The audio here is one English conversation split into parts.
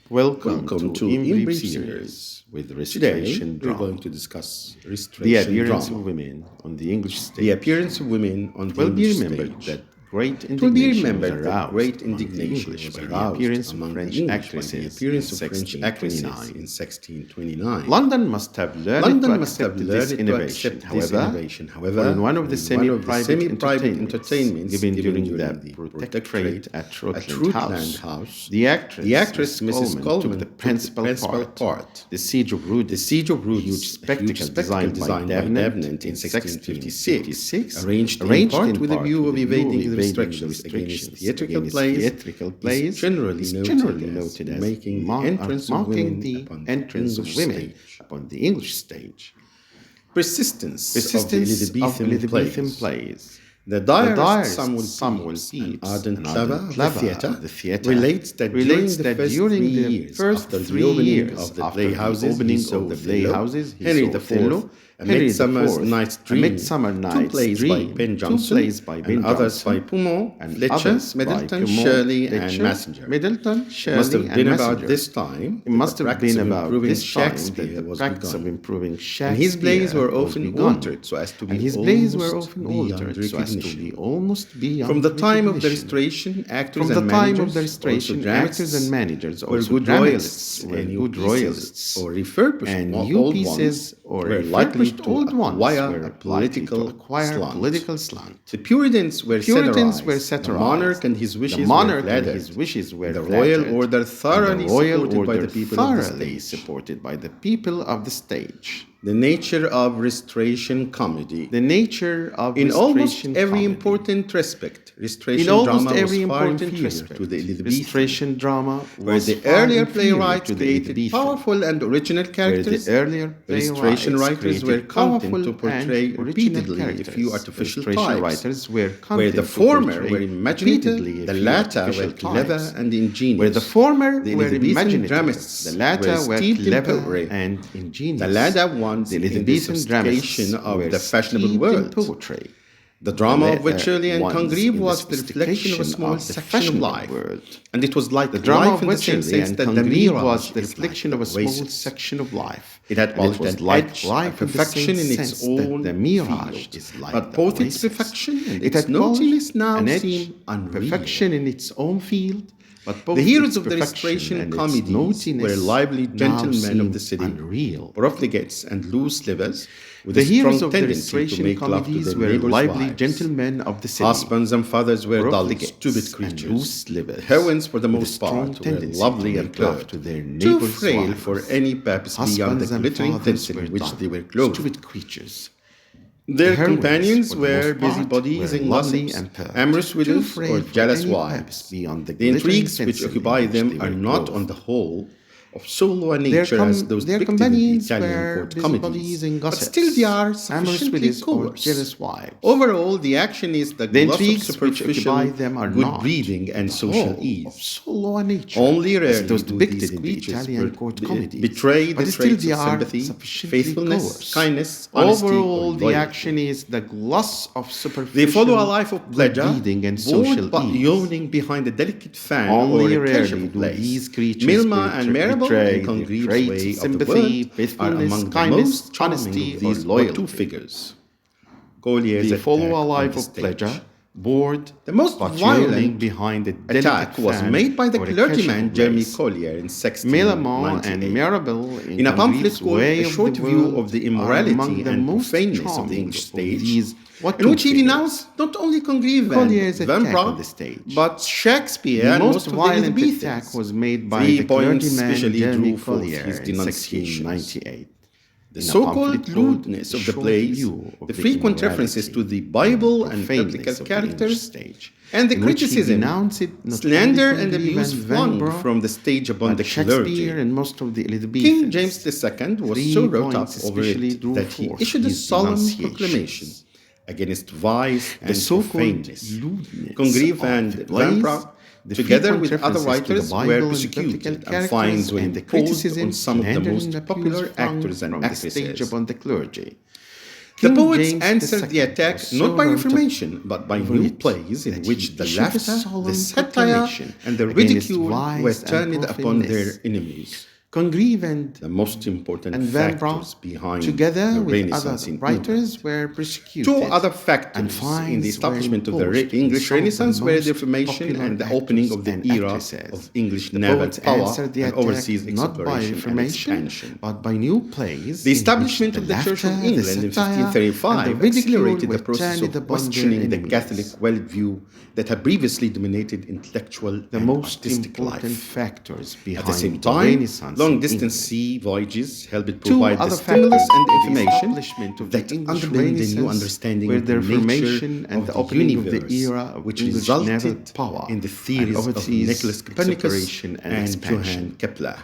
Welcome to In Brief series with Today, Restoration we're Drama. going to discuss The restoration appearance drama. of women on the English stage. The appearance of women on the Will be English remembered stage. that great It will be indignation was remembered that aroused great among the indignation English was by the aroused appearance of among French the English by the actresses appearance in of French actresses 1629. in 1629. London must have learned London to must have accept learned this to innovation. accept this However, innovation. for in one of the semi-private semi-private entertainments given during the the protectorate at Rutland Rutland House, the actress, Mrs. Coleman, took the principal part. The Siege of Rhodes, The Siege of Rhodes, a huge spectacle designed by Davenant in 1656, 1656, arranged in part with a view of evading the restrictions against theatrical plays, is generally noted as making the entrance of women upon the English stage. Persistence of the Elizabethan Elizabethan plays. plays. The The diarist diarist Samuel Pepys, an ardent lover of the theatre, relates relates that that during during the the first first 3 3 years years after the after the playhouses, opening he saw of the Othello, playhouses, he Henry saw IV, Othello, A Henry Midsummer IV, Night's A Dream, Midsummer two Night's plays by Dream, Ben two Jonson, plays by Ben and others by Jonson, Poumont, and Fletcher, others by Middleton, Poumont, Shirley, and Fletcher, Massinger. Middleton, It Shirley, must have and been about Massinger. this time It must have been about improving this time that Shakespeare the was practice of begun. improving Shakespeare And his plays were was often begun. altered so as to be And his plays were almost often beyond altered so as to recognition. be almost beyond From the time of the recognition. Restoration, actors From the and time managers, of the Restoration, also actors and dramatists, managers, were also good dramatists, royalists, were and new good pieces royalists, or refurbished and old new ones pieces or were likely refurbished to old ones acquire were a likely to political acquire slant. political slant. The Puritans were Puritans were satirized. The satirized. monarch and his wishes The monarch were and flattered. his wishes were The flattered. royal order thoroughly And the royal supported by order the people of the thoroughly stage. supported by the people of the stage. The nature of Restoration comedy. The nature of In almost Restoration every comedy. important respect, Restoration In almost drama every was far important inferior respect, to the Elizabethan, Restoration drama where was the far earlier inferior playwrights to the created Elizabethan, powerful and original where characters. the earlier Restoration playwrights writers were created content powerful to portray and original repeatedly a characters. few artificial Restoration types, writers were where content the to former portray were imaginative, repeatedly a the few latter artificial were clever types. and ingenious. Where the former The were Elizabethan imaginative, dramatists the latter were steeped in clever poetry. and ingenious. The latter ones The in the Elizabethan dramatists sophistication of were the fashionable steeped in world. poetry. The drama of The Wycherley and ones Congreve in the was the reflection of a sophistication small of the section of fashionable life. world. And it was like The drama life of in the same Wycherley sense and that the Congreve mirage was the is reflection like of a small oasis. section of life. It had And polished it was and like edge, life a in the perfection same in its sense that own the mirage field. is like But the both its oasis. perfection and It its had polished naughtiness now an edge, seem unreal. perfection in its own field, but both The heroes its of the perfection Restoration and its comedies naughtiness were lively now gentlemen of seem the city, unreal. profligates and loose livers, with The a heroes strong of the tendency to Restoration make love to comedies their were neighbors' lively wives. gentlemen of the city. Husbands and fathers were dull, Profligates stupid and creatures. loose livers, The heroines, for the with a most strong part, were tendency lovely to and make love pert, to their too neighbors' frail wives. for any purpose beyond the Husbands and glittering fathers tents were in which dull, they were clothed. stupid creatures. Their The heroines, companions for the were most part, busybodies were and lovely gossips, and pert, amorous too widows, frail or for jealous any wives. purpose beyond the The intrigues glittering which tinsel occupy in which them they are were not, clothed. on the whole, of so low a nature as those Their depicted in the companions Italian were court busybodies comedies, and but gossips, still they are amorous sufficiently widows or coarse. jealous wives. Overall, the action is the The gloss of intrigues which superficial occupy them are good not breeding and the social whole ease. of so low a nature Only as rarely those do depicted these in the creatures Italian court comedies, betray but the still traits they of are sympathy, sufficiently faithfulness, coarse. kindness, honesty, Overall, or the loyalty. action is the gloss of superficial They follow a life of good pleasure, breeding and social bored but ease. yawning behind a delicate fan Only or a rarely casual do place. these creatures Milma and Marable betray and the Congreve's traits way of of the sympathy, world are faithfulness, among the kindness, most charming honesty, of or these loyalty. two figures. Collier's They follow attack a on life the of stage. pleasure, bored, The most but yawning violent behind a delicate attack was fan made by the or a clergyman casual Jeremy place. Collier in Milamont 1698. and Marable In a pamphlet Congreve's called Way A of Short the View World of the are Immorality among the and most Profaneness of the charming English of stage, these in which he figures. denounced not only Congreve Collier's and attack Vanbrugh, on the stage. but Shakespeare The and most most of the violent Elizabethans. attack was made by 3 the points clergyman specially Jeremy drew forth Collier his in denunciations. 1698. The In a so-called pamphlet called lewdness A of the Short plays, View of the the frequent Immorality references to the Bible and Profaneness biblical of the English characters, stage, and the in which he criticism, denounced it not slander, only and Congreve abuse and flung Vanbrugh, from the stage upon but the Shakespeare clergy. and most of the Elizabethans. King James II was 3 so wrought up points over especially it drew that he forth issued a his solemn denunciations. proclamation against vice The and so-called profaneness. lewdness Congreve of and the plays, Vanbrugh, the together frequent with other references to the writers, Bible were and persecuted, biblical and fines were characters, and the imposed criticism, on some of the slander, most and abuse popular flung actors and from the stage actresses. upon the clergy. The King poets James answered the II attack also not by wrote a reformation, but by new Revelate plays in that which he the issued a laughter, solemn the satire, proclamation and the against ridicule were wise and turned upon their profitless enemies. Congreve and The most important Vanbrugh, factors behind together the with other Renaissance in writers, England. were Two persecuted, other and factors in the fines were establishment of the imposed on English some of the Renaissance were most the Reformation popular and the opening actors of the and era actresses. of English The naval poets power answered the and attack overseas not by exploration and reformation, expansion. but by new plays. The in establishment which of the Church of laughter, England in satire, and the 1535 ridicule accelerated the were process turned of upon their questioning the enemies. Catholic worldview that had previously dominated intellectual The and most artistic important life. factors behind At the same the time, Renaissance in long-distance England. sea voyages helped Two provide the other stimulus factors and in the information establishment of the that English underpinned the new Renaissance understanding were of the the Reformation nature and of the the opening of the universe, era of which English naval resulted power in the and theories of overseas Nicholas Copernicus exploration and and expansion. Johann Kepler.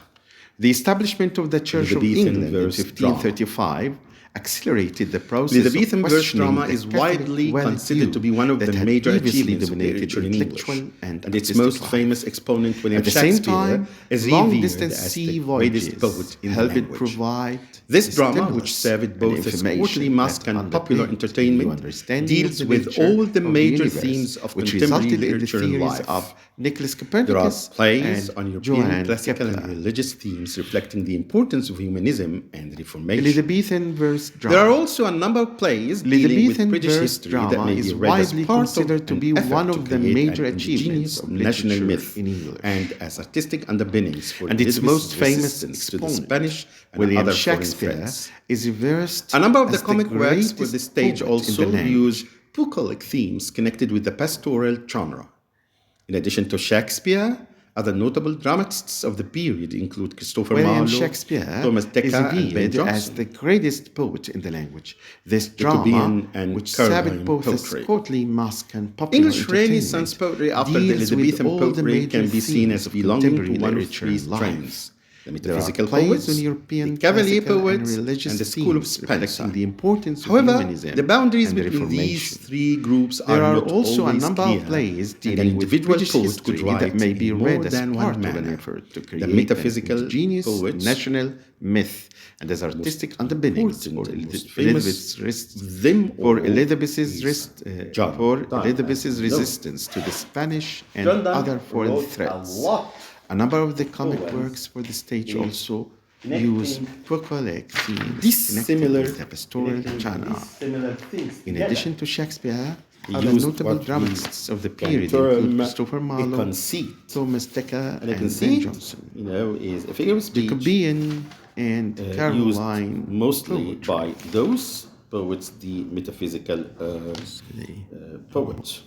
The establishment of the Church of Elizabethan England in verse drama. 1535 accelerated the The process of Elizabethan verse questioning drama the is Catholic widely worldview considered to be one of that the had major previously achievements of dominated literature in English, intellectual and and its artistic most life. famous exponent, William At the same Shakespeare, time, is revered long-distance as sea the greatest poet voyages in the helped language. provide This the drama, stimulus which served and both as courtly information masque that and popular underpinned a new entertainment, understanding of deals the with nature all the of major universe, themes of which contemporary resulted in the literature and theories life. of Nicholas There are Copernicus plays and on European Johann classical and Kepler. religious themes reflecting the importance of humanism and Reformation. Elizabethan verse There are drama. also a number of plays dealing with Elizabethan British verse history that drama may be is read as widely part of considered to an be effort one to of the create major an achievements indigenous of national literature myth in English. and as artistic underpinnings for And its Elizabeth's most famous resistance to the exponent, Spanish and William other foreign Shakespeare, threats. is reversed A number of the as comic works for greatest the stage poet in also the language. use bucolic themes connected with the pastoral genre. In addition to Shakespeare, other notable dramatists of the period include Christopher William Marlowe, Shakespeare Thomas is Dekker, and Ben revered as Jonson. the greatest poet in the language. This Jacobean drama, and which Caroline served both poetry. as courtly masque and popular English Renaissance poetry after the deals with Elizabethan all the poetry major can be seen themes as of belonging to contemporary one of literature three and life. strains: the There are metaphysical plays poets, on European the cavalier classical and poets, religious and the school of themes, Spenser. reflecting the importance of However, humanism the boundaries and the between these Reformation. three groups There are are not also a always number clear, of plays and an dealing with individual British poet history could write that may be in read more as than part one of an manner. effort to The create metaphysical an indigenous poets, national myth and as artistic underpinnings for important and most famous For Elizabeth's resistance to the Spanish and other foreign threats. A number of the comic works for the stage also use bucolic themes Dissimilar connected with the pastoral genre. In addition to Shakespeare, he other used notable what dramatists of the can period term include Christopher a Marlowe, conceit. Thomas Dekker, And a and Ben conceit, Jonson. is a figure of speech Jacobean and Caroline used mostly poetry. by those poets, the metaphysical poets.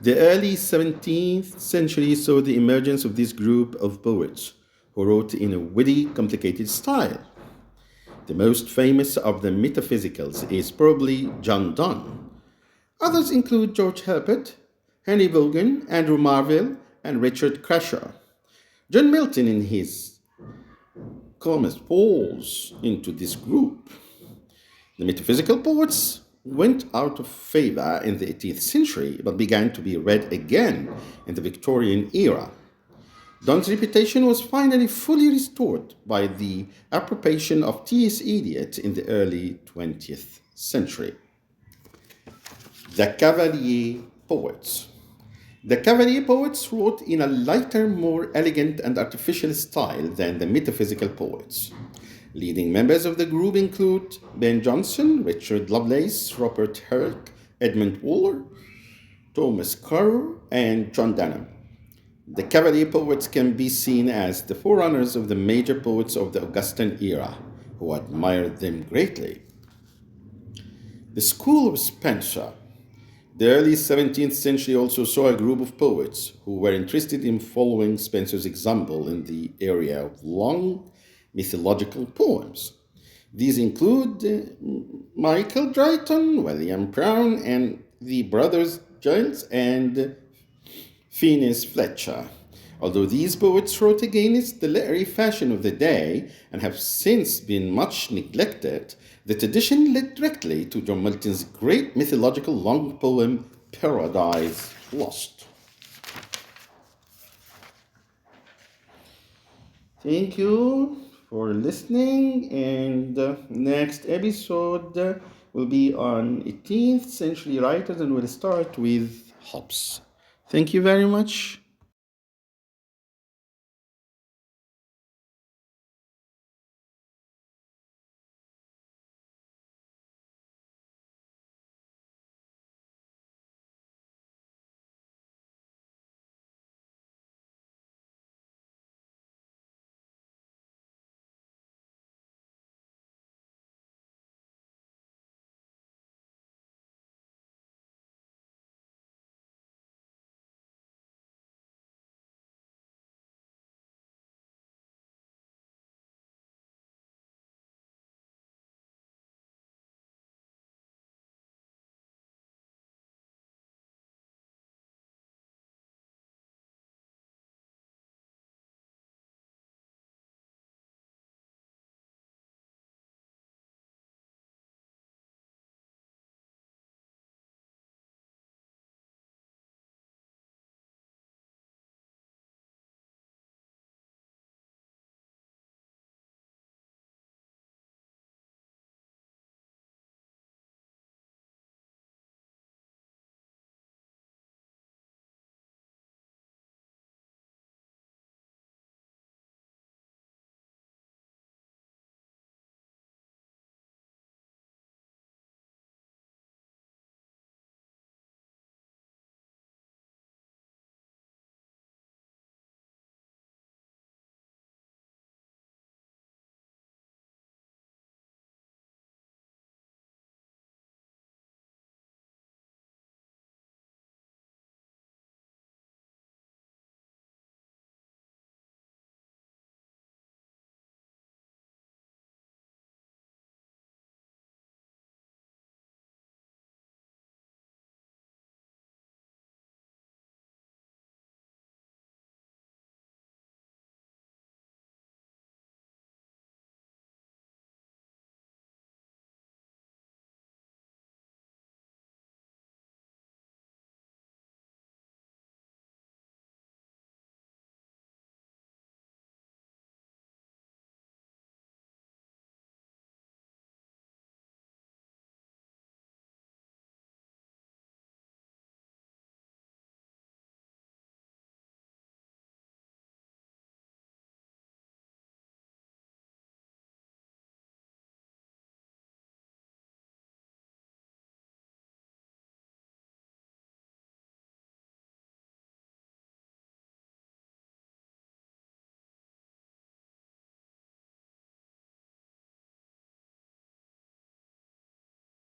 The early 17th century saw the emergence of this group of poets who wrote in a witty, complicated style. The most famous of the metaphysicals is probably John Donne. Others include George Herbert, Henry Vaughan, Andrew Marvell, and Richard Crashaw. John Milton, in his Comus, falls into this group. The metaphysical poets went out of favor in the 18th century, but began to be read again in the Victorian era. Donne's reputation was finally fully restored by the approbation of T.S. Eliot in the early 20th century. The Cavalier Poets. The Cavalier poets wrote in a lighter, more elegant and artificial style than the metaphysical poets. Leading members of the group include Ben Jonson, Richard Lovelace, Robert Herrick, Edmund Waller, Thomas Currer, and John Denham. The Cavalier poets can be seen as the forerunners of the major poets of the Augustan era, who admired them greatly. The School of Spenser. The early 17th century also saw a group of poets who were interested in following Spenser's example in the area of long mythological poems. These include Michael Drayton, William Brown, and the brothers Giles and Phineas Fletcher. Although these poets wrote against the literary fashion of the day and have since been much neglected, the tradition led directly to John Milton's great mythological long poem, Paradise Lost. Thank you for listening, and next episode will be on 18th century writers, and we'll start with Hobbes. Thank you very much.